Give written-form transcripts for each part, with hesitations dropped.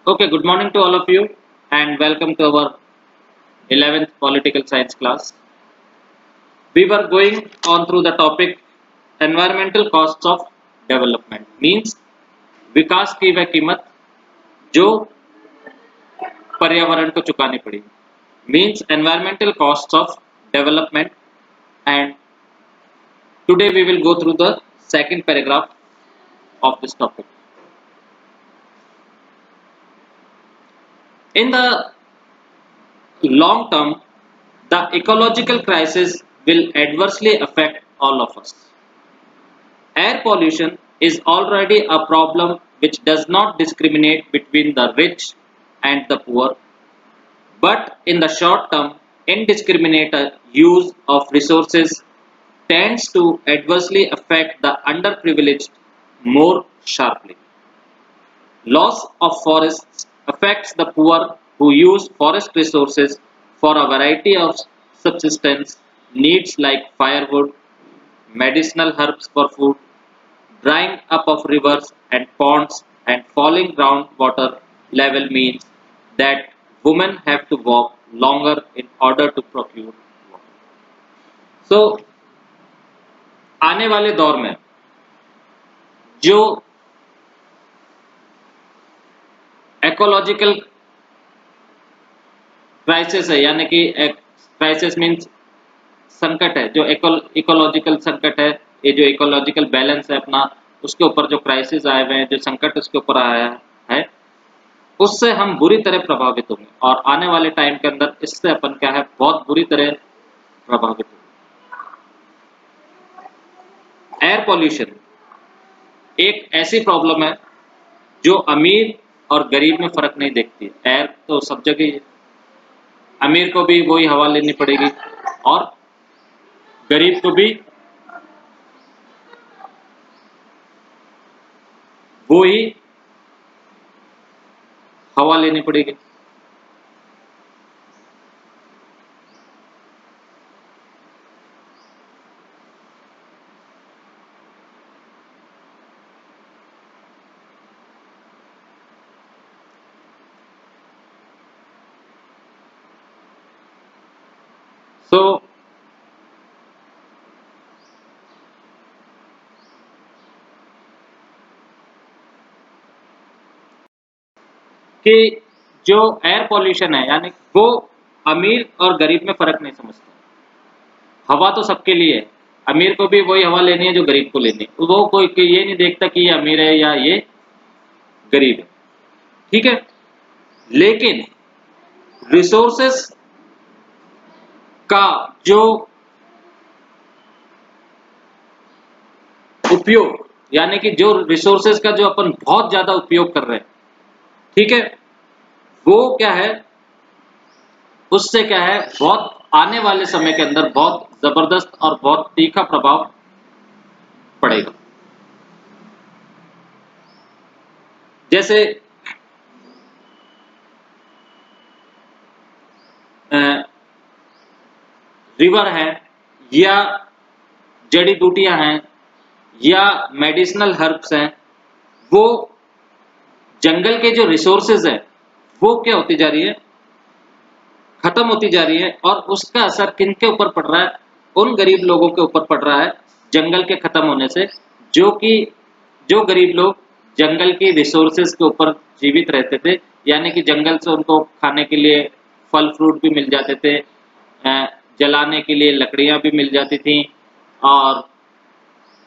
Okay, good morning to all of you and welcome to our 11th political science class. We were going on through the topic environmental costs of development means विकास की वह कीमत जो पर्यावरण को चुकानी पड़ी means environmental costs of development, and today we will go through the second paragraph of this topic. In the long term, the ecological crisis will adversely affect all of us. Air pollution is already a problem which does not discriminate between the rich and the poor, but in the short term, indiscriminate use of resources tends to adversely affect the underprivileged more sharply. Loss of forests affects the poor who use forest resources for a variety of subsistence needs like firewood, medicinal herbs for food, drying up of rivers and ponds, and falling groundwater level means that women have to walk longer in order to procure water. So आने वाले दौर में जो ecological crisis है, यानी कि crisis means संकट है, जो इकोलॉजिकल संकट है, ये जो इकोलॉजिकल बैलेंस है अपना, उसके ऊपर जो क्राइसिस आए हुए हैं, जो संकट उसके ऊपर आया है, उससे हम बुरी तरह प्रभावित होंगे और आने वाले टाइम के अंदर इससे अपन क्या है, बहुत बुरी तरह प्रभावित होंगे। एयर पॉल्यूशन एक ऐसी प्रॉब्लम है जो अमीर और गरीब में फर्क नहीं देखती है। एयर तो सब जगह ही है, अमीर को भी वही हवा लेनी पड़ेगी और गरीब को भी वही हवा लेनी पड़ेगी। So कि जो एयर पॉल्यूशन है, यानी वो अमीर और गरीब में फर्क नहीं समझता। हवा तो सबके लिए है, अमीर को भी वही हवा लेनी है जो गरीब को लेनी है, वो कोई ये नहीं देखता कि ये अमीर है या ये गरीब है, ठीक है। लेकिन रिसोर्सेस का जो उपयोग, यानी कि जो रिसोर्सेज का जो अपन बहुत ज्यादा उपयोग कर रहे हैं, ठीक है, वो क्या है, उससे क्या है, बहुत आने वाले समय के अंदर बहुत जबरदस्त और बहुत तीखा प्रभाव पड़ेगा। जैसे रिवर है या जड़ी बूटियां हैं या मेडिसिनल हर्ब्स हैं, वो जंगल के जो रिसोर्सेज है वो क्या होती जा रही है, खत्म होती जा रही है, और उसका असर किनके ऊपर पड़ रहा है, उन गरीब लोगों के ऊपर पड़ रहा है जंगल के खत्म होने से, जो गरीब लोग जंगल की रिसोर्सेज के ऊपर जीवित रहते थे, यानी कि जंगल से उनको खाने के लिए फल फ्रूट भी मिल जाते थे, जलाने के लिए लकड़ियां भी मिल जाती थी, और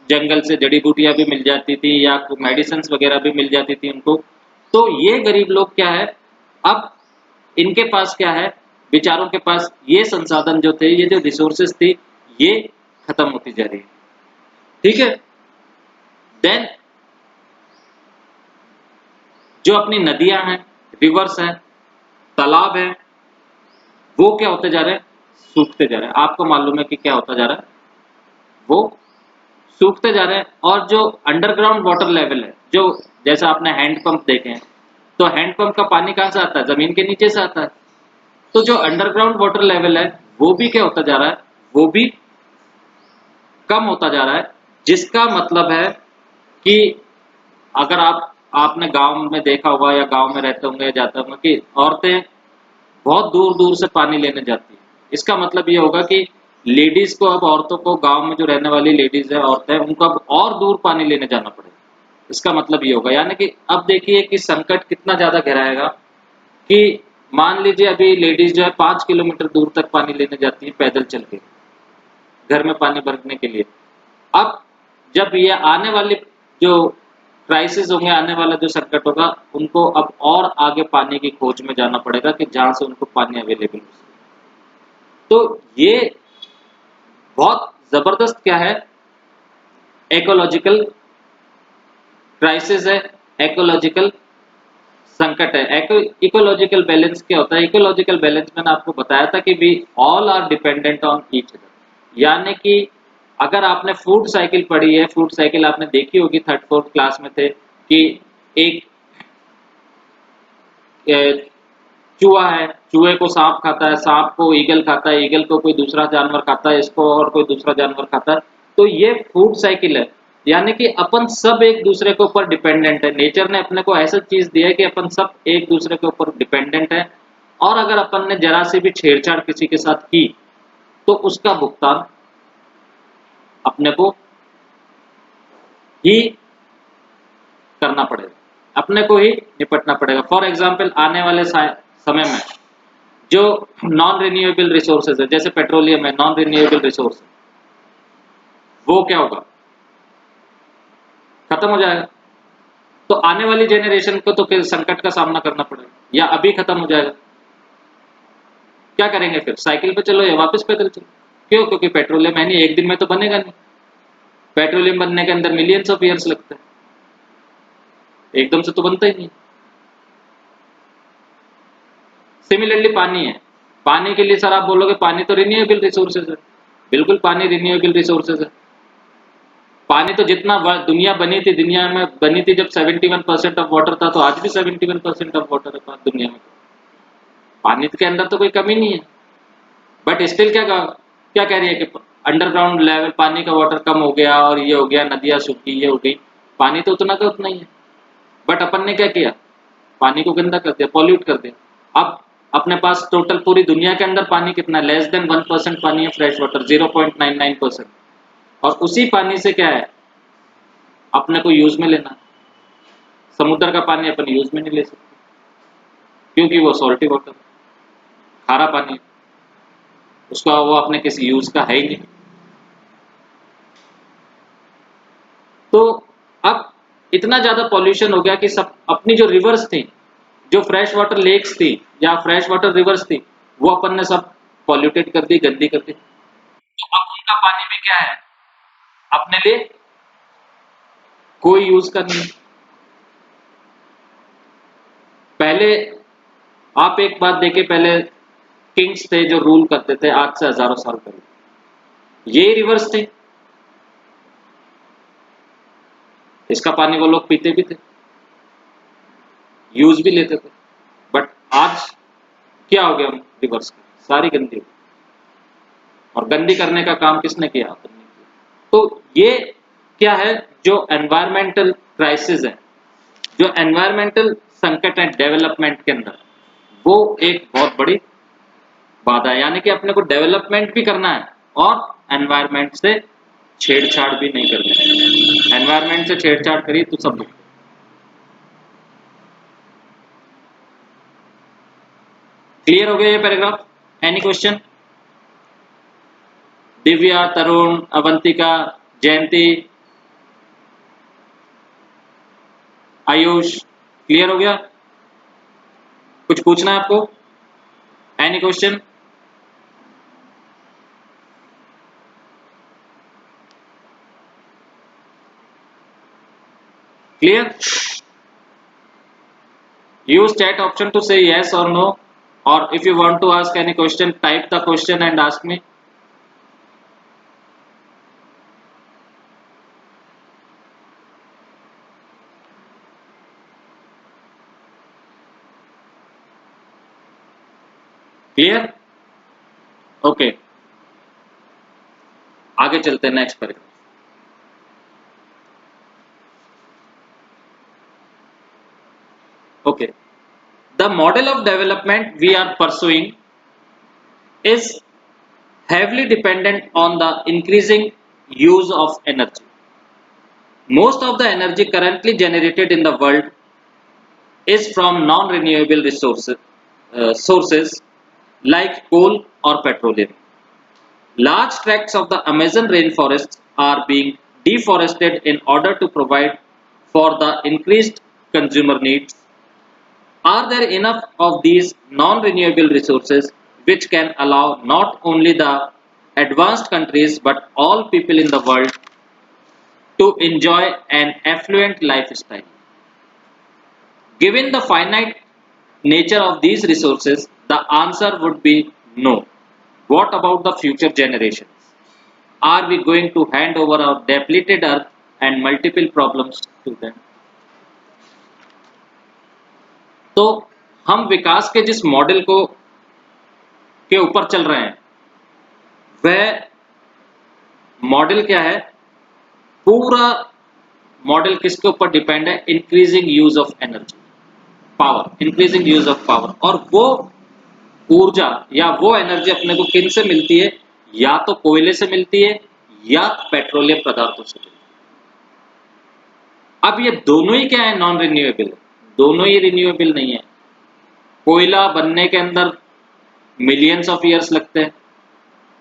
जंगल से जड़ी बूटियां भी मिल जाती थी या मेडिसिन वगैरह भी मिल जाती थी उनको। तो ये गरीब लोग क्या है, अब इनके पास क्या है, बेचारों के पास ये संसाधन जो थे, ये जो रिसोर्सेज थी, ये खत्म होती जा रही है, ठीक है। देन जो अपनी नदियां हैं, रिवर्स हैं, तालाब हैं, वो क्या होते जा रहे हैं, सूखते जा रहे हैं। आपको मालूम है कि क्या होता जा रहा है, वो सूखते जा रहे हैं। और जो अंडरग्राउंड वाटर लेवल है, जो जैसा आपने हैंडपंप देखे हैं, तो हैंडपंप का पानी कहां से आता है, जमीन के नीचे से आता है। तो जो अंडरग्राउंड वाटर लेवल है वो भी क्या होता जा रहा है, वो भी कम होता जा रहा है, जिसका मतलब है कि अगर आप आपने गांव में देखा होगा या गांव में रहते होंगे या जाते होंगे कि औरतें बहुत दूर दूर से पानी लेने जाती है। इसका मतलब ये होगा कि लेडीज को, अब औरतों को, गांव में जो रहने वाली लेडीज है, औरतें हैं, उनको अब और दूर पानी लेने जाना पड़ेगा। इसका मतलब ये होगा, यानी कि अब देखिए कि संकट कितना ज्यादा गहराएगा कि मान लीजिए अभी लेडीज जो है 5 किलोमीटर दूर तक पानी लेने जाती है पैदल चल के, घर में पानी भरने के लिए। अब जब ये आने वाली जो क्राइसिस होंगे, आने वाला जो संकट होगा, उनको अब और आगे पानी की खोज में जाना पड़ेगा कि जहां से उनको पानी अवेलेबल हो सके। तो ये बहुत जबरदस्त क्या है, इकोलॉजिकल क्राइसिस है, इकोलॉजिकल संकट है। इकोलॉजिकल बैलेंस क्या होता है? इकोलॉजिकल बैलेंस मैंने आपको बताया था कि we all are dependent on each other, यानी कि अगर आपने फूड साइकिल पढ़ी है, फूड साइकिल आपने देखी होगी, थर्ड फोर्थ क्लास में थे कि एक चूहा है, चूहे को सांप खाता है, सांप को ईगल खाता है, ईगल को कोई दूसरा जानवर खाता है, इसको और कोई दूसरा जानवर खाता है। तो ये फूड साइकिल है, यानी कि अपन सब एक दूसरे के ऊपर डिपेंडेंट है। नेचर ने अपने को ऐसा चीज दिया है कि अपन सब एक दूसरे के ऊपर डिपेंडेंट है, और अगर अपन ने जरा सी भी छेड़छाड़ किसी के साथ की तो उसका भुगतान अपने को ही करना पड़ेगा, अपने को ही निपटना पड़ेगा। फॉर एग्जाम्पल, आने वाले समय में जो नॉन रिन्यूएबल रिसोर्सेज है, जैसे पेट्रोलियम है, नॉन रिन्यूएबल रिसोर्स, वो क्या होगा? खत्म हो जाएगा। तो आने वाली जेनरेशन को तो फिर संकट का सामना करना पड़ेगा, या अभी खत्म हो जाएगा। क्या करेंगे फिर? साइकिल पे चलो या वापस पैदल चलो। क्यों? क्योंकि पेट्रोलियम है नहीं, एक दिन में तो बनेगा नहीं। पेट्रोलियम बनने के अंदर मिलियंस ऑफ ईयर्स लगते हैं, एकदम से तो बनता ही नहीं। सिमिलरली पानी है, पानी के लिए सर आप बोलोगे पानी तो रिन्यूएबल रिसोर्सेज है। बिल्कुल, पानी रिन्यूएबल रिसोर्सेज है। पानी तो जितना दुनिया बनी थी, दुनिया में बनी थी जब 71% ऑफ वाटर था, तो आज भी 71% ऑफ वाटर है दुनिया में। पानी के अंदर तो कोई कमी नहीं है। बट स्टिल क्या कह रही है कि अंडरग्राउंड लेवल पानी का वाटर कम हो गया, और ये हो गया, नदियां सूख गई, ये हो गई। पानी तो उतना का उतना ही है। बट अपन ने क्या किया? पानी को गंदा कर दिया, पॉल्यूट कर दिया। अब अपने पास टोटल पूरी दुनिया के अंदर पानी कितना है? लेस देन 1% पानी है फ्रेश वाटर, 0.99%। और उसी पानी से क्या है, अपने को यूज में लेना। समुद्र का पानी अपन यूज में नहीं ले सकते, क्योंकि वो सॉल्टी वाटर, खारा पानी, उसका वो अपने किसी यूज का है ही नहीं। तो अब इतना ज्यादा पॉल्यूशन हो गया कि सब अपनी जो रिवर्स थी, जो फ्रेश वाटर लेक्स थी या फ्रेश वाटर रिवर्स थी, वो अपन ने सब पॉल्यूटेड कर दी, गंदी कर दी। तो अब उनका पानी भी क्या है, अपने लिए कोई यूज का नहीं। पहले आप एक बात देखे, पहले किंग्स थे जो रूल करते थे, आज से हजारों साल पहले ये रिवर्स थे। इसका पानी वो लोग पीते भी थे, यूज भी लेते थे। बट आज क्या हो गया? रिवर्स, सारी गंदी हो गई। और गंदी करने का काम किसने किया? आपने किया। तो ये क्या है, जो एनवायरमेंटल क्राइसिस है, जो एनवायरमेंटल संकट है डेवलपमेंट के अंदर, वो एक बहुत बड़ी बाधा है। यानी कि अपने को डेवलपमेंट भी करना है और एनवायरमेंट से छेड़छाड़ भी नहीं करनी है। एनवायरमेंट से छेड़छाड़ करी तो सब दुख। क्लियर हो गया ये paragraph? Any question? Divya, Tarun, Avantika, Jayanti, Ayush, clear हो गया? कुछ पूछना है आपको? Any question? Clear? use chat option to say yes or no, or if you want to ask any question, type the question and ask me. Clear? Okay, आगे चलते हैं next paragraph. Okay. The model of development we are pursuing is heavily dependent on the increasing use of energy. Most of the energy currently generated in the world is from non-renewable sources like coal or petroleum. Large tracts of the Amazon rainforests are being deforested in order to provide for the increased consumer needs. Are there enough of these non-renewable resources which can allow not only the advanced countries but all people in the world to enjoy an affluent lifestyle? Given the finite nature of these resources, the answer would be no. What about the future generations? Are we going to hand over our depleted earth and multiple problems to them? तो हम विकास के जिस model को के ऊपर चल रहे हैं वह मॉडल क्या है? पूरा मॉडल किसके ऊपर डिपेंड है? Increasing use of energy, power, increasing use of power. और वो ऊर्जा या वो एनर्जी अपने को किन से मिलती है? या तो कोयले से मिलती है या पेट्रोलियम पदार्थों से मिलती है। अब ये दोनों ही क्या है? नॉन रिन्यूएबल, दोनों ही रिन्यूएबल नहीं है। कोयला बनने के अंदर मिलियंस ऑफ ईयर्स लगते हैं,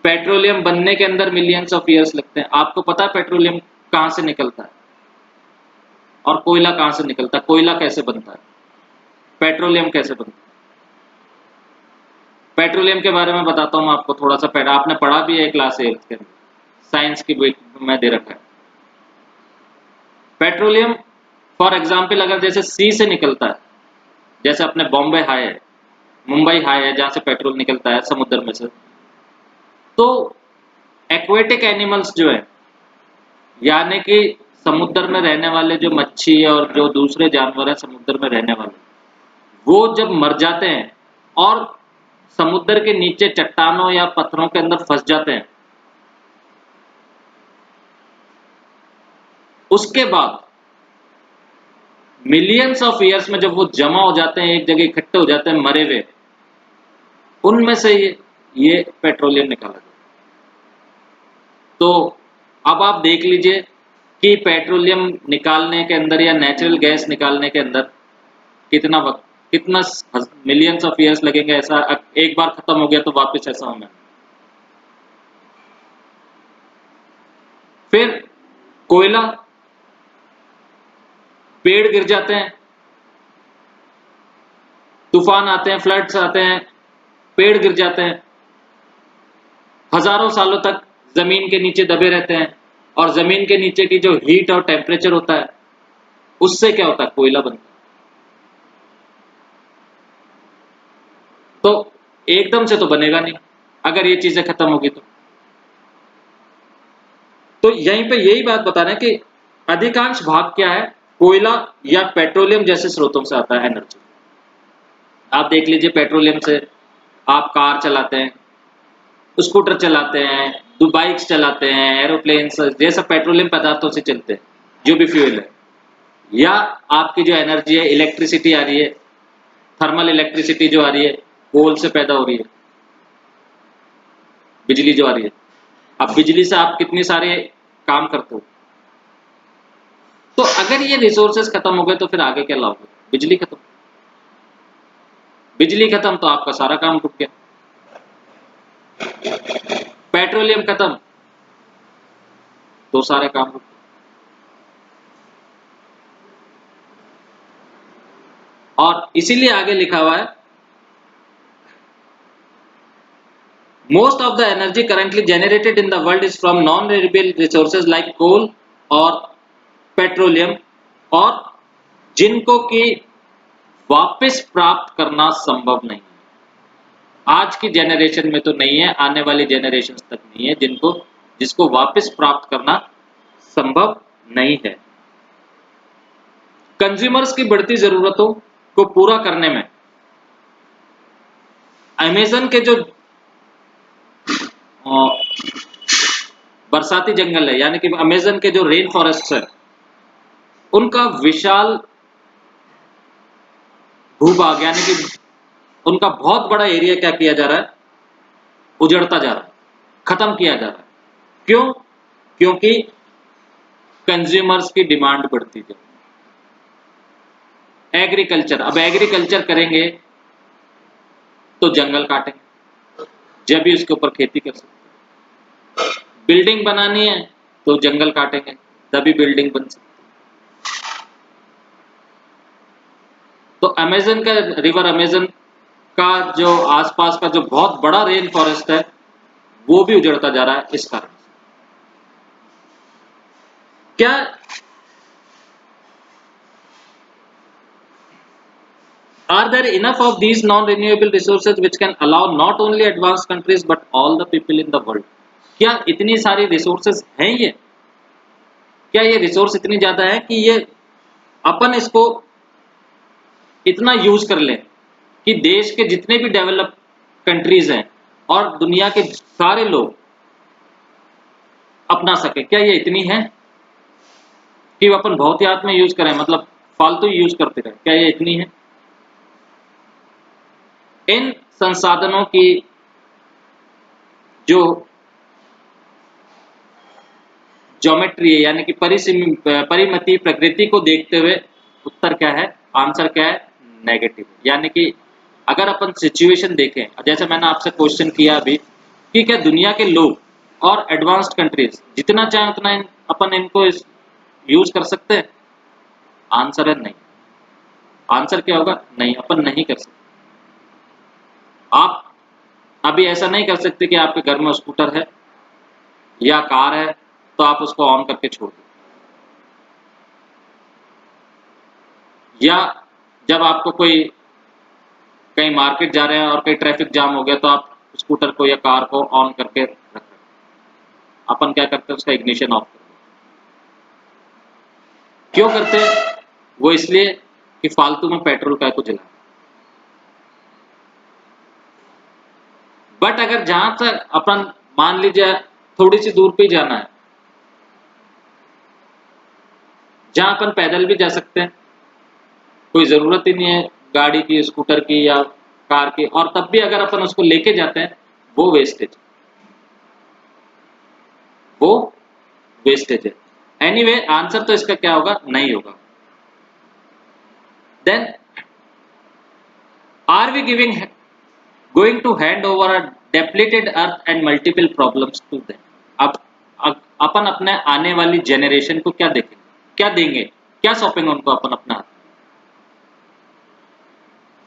पेट्रोलियम बनने के अंदर मिलियंस ऑफ ईयर्स लगते हैं। आपको पता है पेट्रोलियम कहां से निकलता है और कोयला कहां से निकलता है? कोयला कैसे बनता है, पेट्रोलियम कैसे बनता है? पेट्रोलियम के बारे में बताता हूं मैं आपको थोड़ा सा। आपने पढ़ा भी है क्लास 8 के अंदर, साइंस की बुक में दे रखा है। पेट्रोलियम फॉर एग्जाम्पल अगर जैसे सी से निकलता है, जैसे अपने बॉम्बे हाई है, मुंबई हाई है, जहां से पेट्रोल निकलता है समुद्र में से, तो एक्वेटिक एनिमल्स जो है यानी कि समुद्र में रहने वाले जो मच्छी और जो दूसरे जानवर हैं समुद्र में रहने वाले, वो जब मर जाते हैं और समुद्र के नीचे चट्टानों या पत्थरों के अंदर फंस जाते हैं, उसके बाद मिलियंस ऑफ ईयर्स में जब वो जमा हो जाते हैं, एक जगह इकट्ठे हो जाते हैं मरे हुए, उनमें से ये पेट्रोलियम निकाला जाता है। तो अब आप देख लीजिए कि पेट्रोलियम निकालने के अंदर या नेचुरल गैस निकालने के अंदर कितना वक्त, कितना मिलियंस ऑफ ईयर्स लगेंगे। ऐसा एक बार खत्म हो गया तो वापस ऐसा होना। फिर कोयला, पेड़ गिर जाते हैं, तूफान आते हैं, फ्लड्स आते हैं, पेड़ गिर जाते हैं, हजारों सालों तक जमीन के नीचे दबे रहते हैं और जमीन के नीचे की जो हीट और टेम्परेचर होता है उससे क्या होता है? कोयला बनता है। तो एकदम से तो बनेगा नहीं अगर ये चीजें खत्म होगी तो यहीं पे यही बात बता रहे हैं कि अधिकांश भाग क्या है? कोयला या पेट्रोलियम जैसे स्रोतों से आता है एनर्जी। आप देख लीजिए पेट्रोलियम से आप कार चलाते हैं, स्कूटर चलाते हैं, बाइक्स चलाते हैं, एरोप्लेन, ये सब पेट्रोलियम पदार्थों से चलते हैं जो भी फ्यूल है। या आपकी जो एनर्जी है, इलेक्ट्रिसिटी आ रही है, थर्मल इलेक्ट्रिसिटी जो आ रही है कोल से पैदा हो रही है, बिजली जो आ रही है। अब बिजली से आप कितने सारे काम करते हो। तो अगर ये रिसोर्सेज खत्म हो गए तो फिर आगे क्या लाओगे? बिजली खत्म, बिजली खत्म तो आपका सारा काम रुक गया। पेट्रोलियम खत्म तो सारे काम रुक गए। और इसीलिए आगे लिखा हुआ है most of the energy currently generated in the world is from non renewable resources like coal और पेट्रोलियम, और जिनको कि वापस प्राप्त करना संभव नहीं है। आज की जनरेशन में तो नहीं है, आने वाली जनरेशन तक नहीं है जिसको वापस प्राप्त करना संभव नहीं है। कंज्यूमर्स की बढ़ती जरूरतों को पूरा करने में अमेज़न के जो बरसाती जंगल है यानी कि अमेज़न के जो रेन फॉरेस्ट है उनका विशाल भूभाग यानी कि उनका बहुत बड़ा एरिया क्या किया जा रहा है, उजड़ता जा रहा है, खत्म किया जा रहा है। क्यों? क्योंकि कंज्यूमर्स की डिमांड बढ़ती जा रही है। एग्रीकल्चर, अब एग्रीकल्चर करेंगे तो जंगल काटेंगे, जब भी उसके ऊपर खेती कर सकते। बिल्डिंग बनानी है तो जंगल काटेंगे, तभी बिल्डिंग बन सकती। तो अमेज़न का रिवर अमेज़न का जो आसपास का जो बहुत बड़ा रेन फॉरेस्ट है वो भी उजड़ता जा रहा है इस कारण। क्या are there enough of these non-renewable resources which can allow not only advanced countries but all the people in the world? क्या इतनी सारी रिसोर्सेज हैं ये? क्या ये रिसोर्स इतनी ज्यादा है कि ये अपन इसको इतना यूज कर लें कि देश के जितने भी डेवलप कंट्रीज हैं और दुनिया के सारे लोग अपना सके? क्या ये इतनी है कि अपन बहुत याद में यूज करें, मतलब फालतू यूज करते रहे? क्या ये इतनी है? इन संसाधनों की जो ज्योमेट्री है यानी कि परिमिति प्रकृति को देखते हुए उत्तर क्या है, आंसर क्या है, नेगेटिव। यानी कि अगर अपन सिचुएशन देखें, जैसे मैंने आपसे क्वेश्चन किया अभी कि क्या दुनिया के लोग और एडवांस्ड कंट्रीज जितना चाहे उतना अपन इनको यूज कर सकते हैं? आंसर है नहीं। आंसर क्या होगा? नहीं, अपन नहीं कर सकते। आप अभी ऐसा नहीं कर सकते कि आपके घर में स्कूटर है या कार है तो आप उसको ऑन करके छोड़ दो, या जब आपको कोई कहीं मार्केट जा रहे हैं और कहीं ट्रैफिक जाम हो गया तो आप स्कूटर को या कार को ऑन करके रख रहे हैं। अपन क्या करते हैं, उसका इग्निशन ऑफ करते हैं। क्यों करते हैं? वो इसलिए कि फालतू में पेट्रोल का को जला। बट अगर जहां तक अपन मान लीजिए थोड़ी सी दूर पे जाना है जहां अपन पैदल भी जा सकते हैं, कोई जरूरत ही नहीं है गाड़ी की, स्कूटर की या कार की, और तब भी अगर अपन उसको लेके जाते हैं वो वेस्टेज, वो वेस्टेज है। एनीवे आंसर तो इसका क्या होगा? नहीं होगा। Then are we giving going to hand over a depleted earth and multiple problems to them? अब अपन अपने आने वाली जेनरेशन को क्या देखेंगे, क्या देंगे, क्या सौंपेंगे उनको अपन अपना हाथ?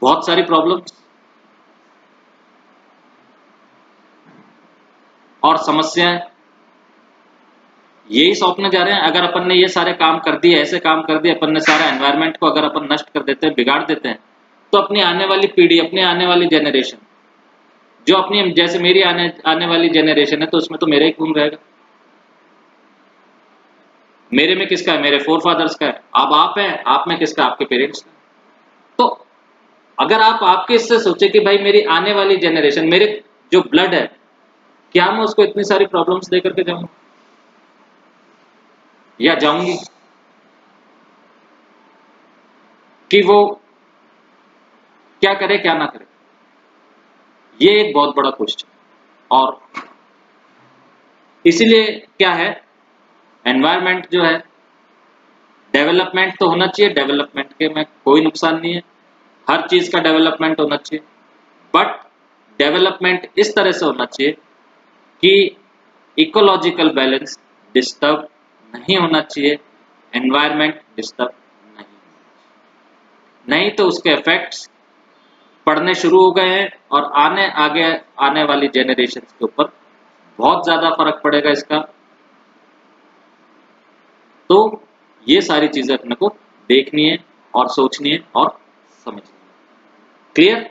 बहुत सारी प्रॉब्लम्स और समस्याएं यही सौंपने जा रहे हैं। अगर अपन ने ये सारे काम कर दिए, ऐसे काम कर दिए अपन ने, सारा एनवायरनमेंट को अगर अपन नष्ट कर देते हैं, बिगाड़ देते हैं, तो अपनी आने वाली पीढ़ी, अपनी आने वाली जेनरेशन, जो अपनी जैसे मेरी आने वाली जेनरेशन है, तो उसमें तो मेरा ही खून रहेगा। मेरे में किसका है? मेरे फोर फादर्स का है। अब आप हैं, आप में किसका? आपके पेरेंट्स का। तो अगर आप आपके इससे सोचे कि भाई मेरी आने वाली जेनरेशन, मेरे जो ब्लड है, क्या मैं उसको इतनी सारी प्रॉब्लम्स दे करके जाऊंगा या जाऊंगी कि वो क्या करे क्या ना करे? ये एक बहुत बड़ा क्वेश्चन। और इसीलिए क्या है, एनवायरनमेंट जो है, डेवलपमेंट तो होना चाहिए, डेवलपमेंट के में कोई नुकसान नहीं है, हर चीज का डेवलपमेंट होना चाहिए, बट डेवलपमेंट इस तरह से होना चाहिए कि इकोलॉजिकल बैलेंस डिस्टर्ब नहीं होना चाहिए, एनवायरनमेंट डिस्टर्ब नहीं, नहीं तो उसके इफेक्ट्स पड़ने शुरू हो गए हैं और आगे आने वाली जेनरेशन के ऊपर बहुत ज्यादा फर्क पड़ेगा इसका। तो ये सारी चीजें अपने को देखनी है और सोचनी है और समझनी है। क्लियर?